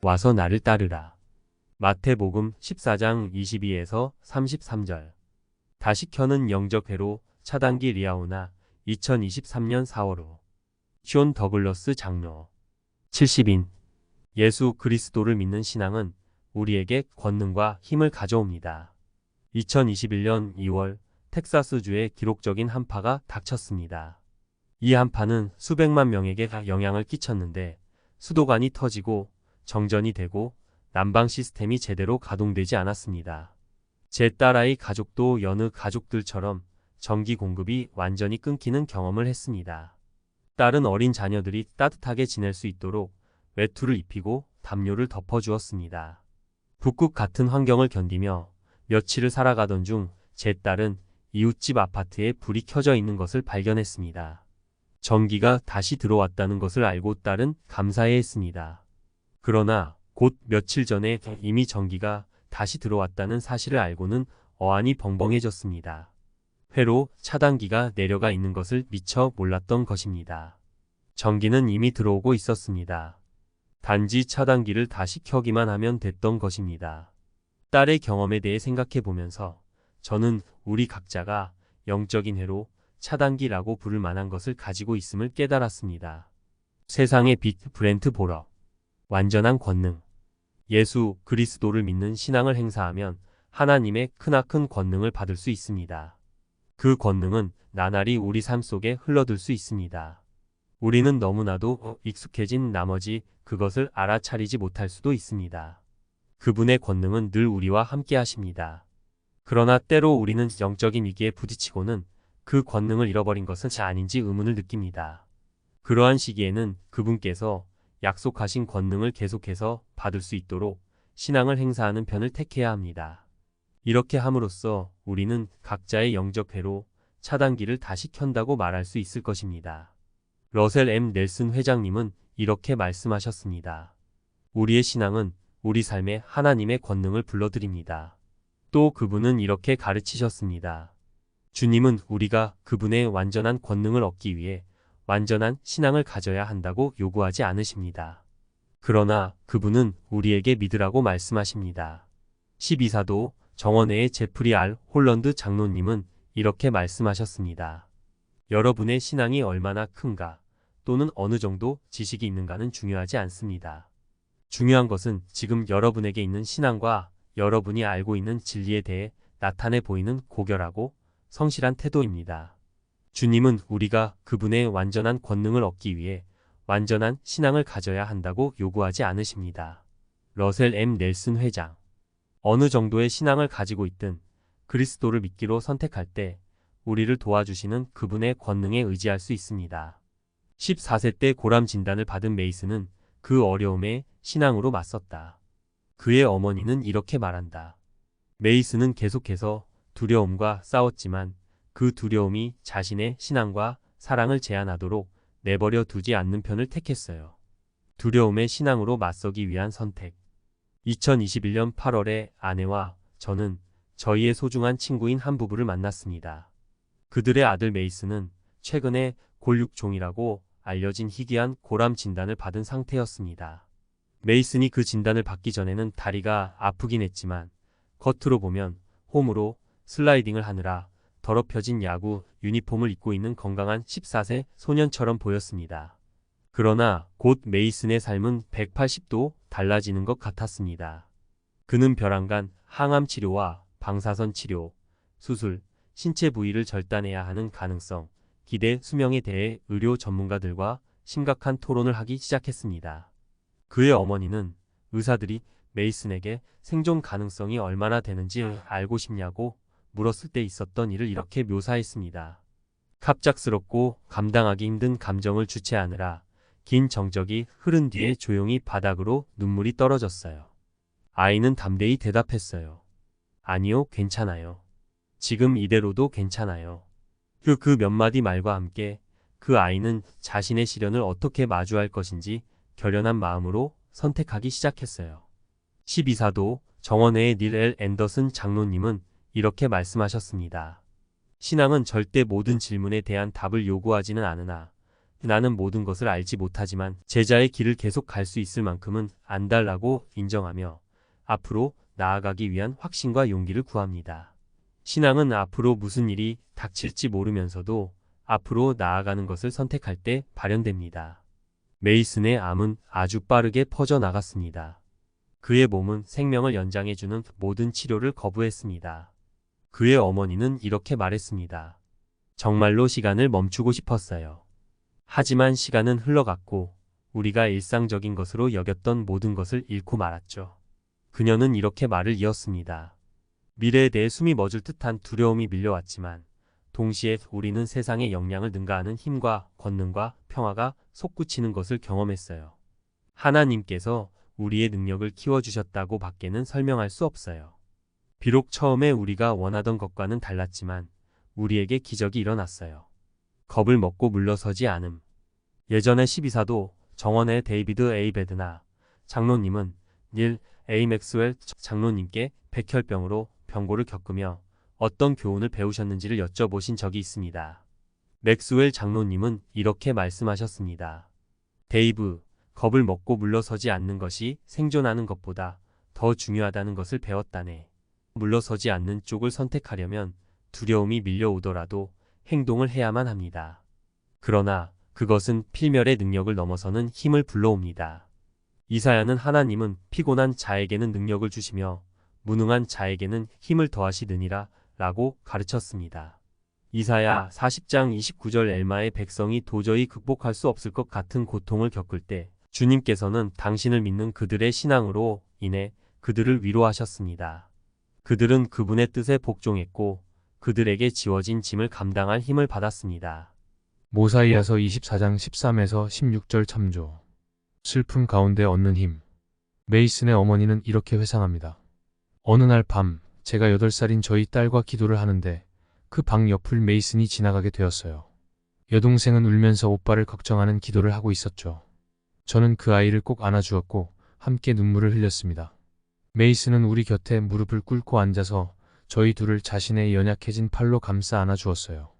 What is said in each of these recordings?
와서 나를 따르라. 마태복음 14장 22에서 33절. 다시 켜는 영적 회로 차단기 리아오나 2023년 4월호. 존 더글러스 장로. 70인. 예수 그리스도를 믿는 신앙은 우리에게 권능과 힘을 가져옵니다. 2021년 2월 텍사스주에 기록적인 한파가 닥쳤습니다. 이 한파는 수백만 명에게 영향을 끼쳤는데 수도관이 터지고 정전이 되고 난방 시스템이 제대로 가동되지 않았습니다. 제 딸아이 가족도 여느 가족들처럼 전기 공급이 완전히 끊기는 경험을 했습니다. 딸은 어린 자녀들이 따뜻하게 지낼 수 있도록 외투를 입히고 담요를 덮어주었습니다. 북극 같은 환경을 견디며 며칠을 살아가던 중 제 딸은 이웃집 아파트에 불이 켜져 있는 것을 발견했습니다. 전기가 다시 들어왔다는 것을 알고 딸은 감사해했습니다. 그러나 곧 며칠 전에 이미 전기가 다시 들어왔다는 사실을 알고는 어안이 벙벙해졌습니다. 회로 차단기가 내려가 있는 것을 미처 몰랐던 것입니다. 전기는 이미 들어오고 있었습니다. 단지 차단기를 다시 켜기만 하면 됐던 것입니다. 딸의 경험에 대해 생각해 보면서 저는 우리 각자가 영적인 회로 차단기라고 부를 만한 것을 가지고 있음을 깨달았습니다. 세상의 빛 브렌트 보러. 완전한 권능. 예수 그리스도를 믿는 신앙을 행사하면 하나님의 크나큰 권능을 받을 수 있습니다. 그 권능은 나날이 우리 삶 속에 흘러들 수 있습니다. 우리는 너무나도 익숙해진 나머지 그것을 알아차리지 못할 수도 있습니다. 그분의 권능은 늘 우리와 함께 하십니다. 그러나 때로 우리는 영적인 위기에 부딪히고는 그 권능을 잃어버린 것은 아닌지 의문을 느낍니다. 그러한 시기에는 그분께서 약속하신 권능을 계속해서 받을 수 있도록 신앙을 행사하는 편을 택해야 합니다. 이렇게 함으로써 우리는 각자의 영적 회로 차단기를 다시 켠다고 말할 수 있을 것입니다. 러셀 M. 넬슨 회장님은 이렇게 말씀하셨습니다. 우리의 신앙은 우리 삶에 하나님의 권능을 불러들입니다. 또 그분은 이렇게 가르치셨습니다. 주님은 우리가 그분의 완전한 권능을 얻기 위해 완전한 신앙을 가져야 한다고 요구하지 않으십니다. 그러나 그분은 우리에게 믿으라고 말씀하십니다. 12사도 정원회의 제프리 R. 홀런드 장로님은 이렇게 말씀하셨습니다. 여러분의 신앙이 얼마나 큰가 또는 어느 정도 지식이 있는가는 중요하지 않습니다. 중요한 것은 지금 여러분에게 있는 신앙과 여러분이 알고 있는 진리에 대해 나타내 보이는 고결하고 성실한 태도입니다. 주님은 우리가 그분의 완전한 권능을 얻기 위해 완전한 신앙을 가져야 한다고 요구하지 않으십니다. 러셀 M. 넬슨 회장. 어느 정도의 신앙을 가지고 있든 그리스도를 믿기로 선택할 때 우리를 도와주시는 그분의 권능에 의지할 수 있습니다. 14세 때 고람 진단을 받은 메이슨은 그 어려움에 신앙으로 맞섰다. 그의 어머니는 이렇게 말한다. 메이슨은 계속해서 두려움과 싸웠지만 그 두려움이 자신의 신앙과 사랑을 제한하도록 내버려 두지 않는 편을 택했어요. 두려움의 신앙으로 맞서기 위한 선택. 2021년 8월에 아내와 저는 저희의 소중한 친구인 한 부부를 만났습니다. 그들의 아들 메이슨은 최근에 골육종이라고 알려진 희귀한 고람 진단을 받은 상태였습니다. 메이슨이 그 진단을 받기 전에는 다리가 아프긴 했지만 겉으로 보면 홈으로 슬라이딩을 하느라 더럽혀진 야구 유니폼을 입고 있는 건강한 14세 소년처럼 보였습니다. 그러나 곧 메이슨의 삶은 180도 달라지는 것 같았습니다. 그는 벼랑간 항암 치료와 방사선 치료, 수술, 신체 부위를 절단해야 하는 가능성, 기대 수명에 대해 의료 전문가들과 심각한 토론을 하기 시작했습니다. 그의 어머니는 의사들이 메이슨에게 생존 가능성이 얼마나 되는지 알고 싶냐고 물었을 때 있었던 일을 이렇게 묘사했습니다. 갑작스럽고 감당하기 힘든 감정을 주체하느라 긴 정적이 흐른 뒤에 조용히 바닥으로 눈물이 떨어졌어요. 아이는 담대히 대답했어요. 아니요, 괜찮아요. 지금 이대로도 괜찮아요. 그 몇 마디 말과 함께 그 아이는 자신의 시련을 어떻게 마주할 것인지 결연한 마음으로 선택하기 시작했어요. 12사도 정원회의 닐 L. 앤더슨 장로님은 이렇게 말씀하셨습니다. 신앙은 절대 모든 질문에 대한 답을 요구하지는 않으나 나는 모든 것을 알지 못하지만 제자의 길을 계속 갈 수 있을 만큼은 안달나고 인정하며 앞으로 나아가기 위한 확신과 용기를 구합니다. 신앙은 앞으로 무슨 일이 닥칠지 모르면서도 앞으로 나아가는 것을 선택할 때 발현됩니다. 메이슨의 암은 아주 빠르게 퍼져나갔습니다. 그의 몸은 생명을 연장해주는 모든 치료를 거부했습니다. 그의 어머니는 이렇게 말했습니다. 정말로 시간을 멈추고 싶었어요. 하지만 시간은 흘러갔고 우리가 일상적인 것으로 여겼던 모든 것을 잃고 말았죠. 그녀는 이렇게 말을 이었습니다. 미래에 대해 숨이 멎을 듯한 두려움이 밀려왔지만 동시에 우리는 세상의 영향을 능가하는 힘과 권능과 평화가 솟구치는 것을 경험했어요. 하나님께서 우리의 능력을 키워주셨다고 밖에는 설명할 수 없어요. 비록 처음에 우리가 원하던 것과는 달랐지만 우리에게 기적이 일어났어요. 겁을 먹고 물러서지 않음. 예전의 12사도 정원의 데이비드 A. 베드나 장로님은 닐 A. 맥스웰 장로님께 백혈병으로 병고를 겪으며 어떤 교훈을 배우셨는지를 여쭤보신 적이 있습니다. 맥스웰 장로님은 이렇게 말씀하셨습니다. 데이브, 겁을 먹고 물러서지 않는 것이 생존하는 것보다 더 중요하다는 것을 배웠다네. 물러서지 않는 쪽을 선택하려면 두려움이 밀려오더라도 행동을 해야만 합니다. 그러나 그것은 필멸의 능력을 넘어서는 힘을 불러옵니다. 이사야는 하나님은 피곤한 자에게는 능력을 주시며 무능한 자에게는 힘을 더하시느니라 라고 가르쳤습니다. 이사야 40장 29절 엘마의 백성이 도저히 극복할 수 없을 것 같은 고통을 겪을 때 주님께서는 당신을 믿는 그들의 신앙으로 인해 그들을 위로하셨습니다. 그들은 그분의 뜻에 복종했고 그들에게 지워진 짐을 감당할 힘을 받았습니다. 모사이아서 24장 13에서 16절 참조. 슬픔 가운데 얻는 힘. 메이슨의 어머니는 이렇게 회상합니다. 어느 날 밤 제가 8살인 저희 딸과 기도를 하는데 그 방 옆을 메이슨이 지나가게 되었어요. 여동생은 울면서 오빠를 걱정하는 기도를 하고 있었죠. 저는 그 아이를 꼭 안아주었고 함께 눈물을 흘렸습니다. 메이슨은 우리 곁에 무릎을 꿇고 앉아서 저희 둘을 자신의 연약해진 팔로 감싸 안아주었어요.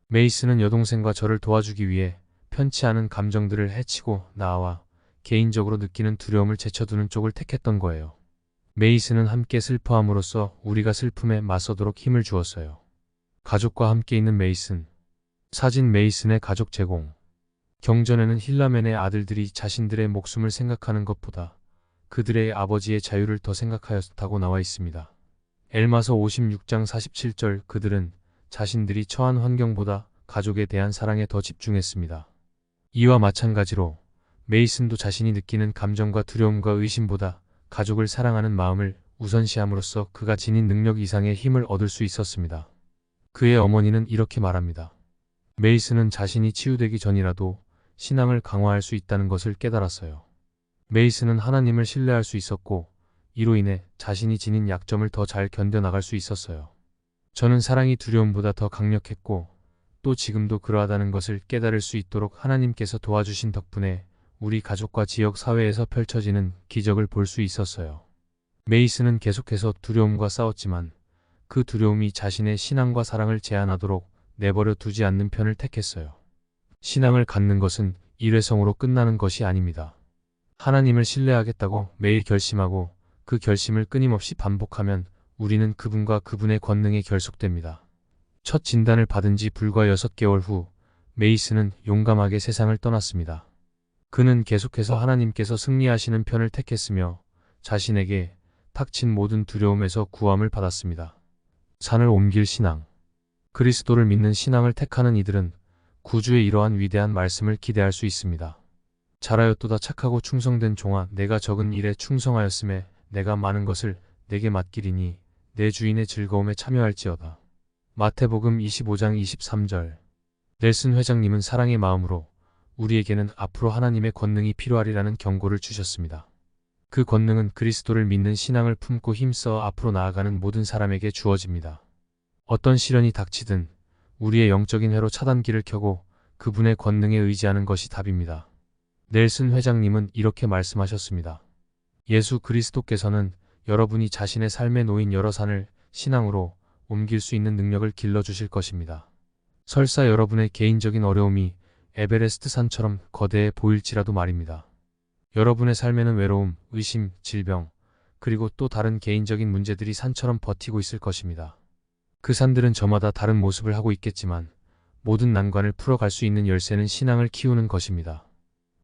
메이슨은 여동생과 저를 도와주기 위해 편치 않은 감정들을 해치고 나와 개인적으로 느끼는 두려움을 제쳐두는 쪽을 택했던 거예요. 메이슨은 함께 슬퍼함으로써 우리가 슬픔에 맞서도록 힘을 주었어요. 가족과 함께 있는 메이슨. 사진 메이슨의 가족 제공. 경전에는 힐라멘의 아들들이 자신들의 목숨을 생각하는 것보다 그들의 아버지의 자유를 더 생각하였다고 나와 있습니다. 엘마서 56장 47절 그들은 자신들이 처한 환경보다 가족에 대한 사랑에 더 집중했습니다. 이와 마찬가지로 메이슨도 자신이 느끼는 감정과 두려움과 의심보다 가족을 사랑하는 마음을 우선시함으로써 그가 지닌 능력 이상의 힘을 얻을 수 있었습니다. 그의 어머니는 이렇게 말합니다. 메이슨은 자신이 치유되기 전이라도 신앙을 강화할 수 있다는 것을 깨달았어요. 메이슨은 하나님을 신뢰할 수 있었고 이로 인해 자신이 지닌 약점을 더 잘 견뎌나갈 수 있었어요. 저는 사랑이 두려움보다 더 강력했고 또 지금도 그러하다는 것을 깨달을 수 있도록 하나님께서 도와주신 덕분에 우리 가족과 지역 사회에서 펼쳐지는 기적을 볼 수 있었어요. 메이슨은 계속해서 두려움과 싸웠지만 그 두려움이 자신의 신앙과 사랑을 제한하도록 내버려 두지 않는 편을 택했어요. 신앙을 갖는 것은 일회성으로 끝나는 것이 아닙니다. 하나님을 신뢰하겠다고 매일 결심하고 그 결심을 끊임없이 반복하면 우리는 그분과 그분의 권능에 결속됩니다. 첫 진단을 받은 지 불과 6개월 후 메이슨은 용감하게 세상을 떠났습니다. 그는 계속해서 하나님께서 승리하시는 편을 택했으며 자신에게 닥친 모든 두려움에서 구함을 받았습니다. 산을 옮길 신앙. 그리스도를 믿는 신앙을 택하는 이들은 구주의 이러한 위대한 말씀을 기대할 수 있습니다. 잘하였도다 착하고 충성된 종아, 내가 적은 일에 충성하였음에 내가 많은 것을 내게 맡기리니 내 주인의 즐거움에 참여할지어다. 마태복음 25장 23절. 넬슨 회장님은 사랑의 마음으로 우리에게는 앞으로 하나님의 권능이 필요하리라는 경고를 주셨습니다. 그 권능은 그리스도를 믿는 신앙을 품고 힘써 앞으로 나아가는 모든 사람에게 주어집니다. 어떤 시련이 닥치든 우리의 영적인 회로 차단기를 켜고 그분의 권능에 의지하는 것이 답입니다. 넬슨 회장님은 이렇게 말씀하셨습니다. 예수 그리스도께서는 여러분이 자신의 삶에 놓인 여러 산을 신앙으로 옮길 수 있는 능력을 길러주실 것입니다. 설사 여러분의 개인적인 어려움이 에베레스트 산처럼 거대해 보일지라도 말입니다. 여러분의 삶에는 외로움, 의심, 질병, 그리고 또 다른 개인적인 문제들이 산처럼 버티고 있을 것입니다. 그 산들은 저마다 다른 모습을 하고 있겠지만 모든 난관을 풀어갈 수 있는 열쇠는 신앙을 키우는 것입니다.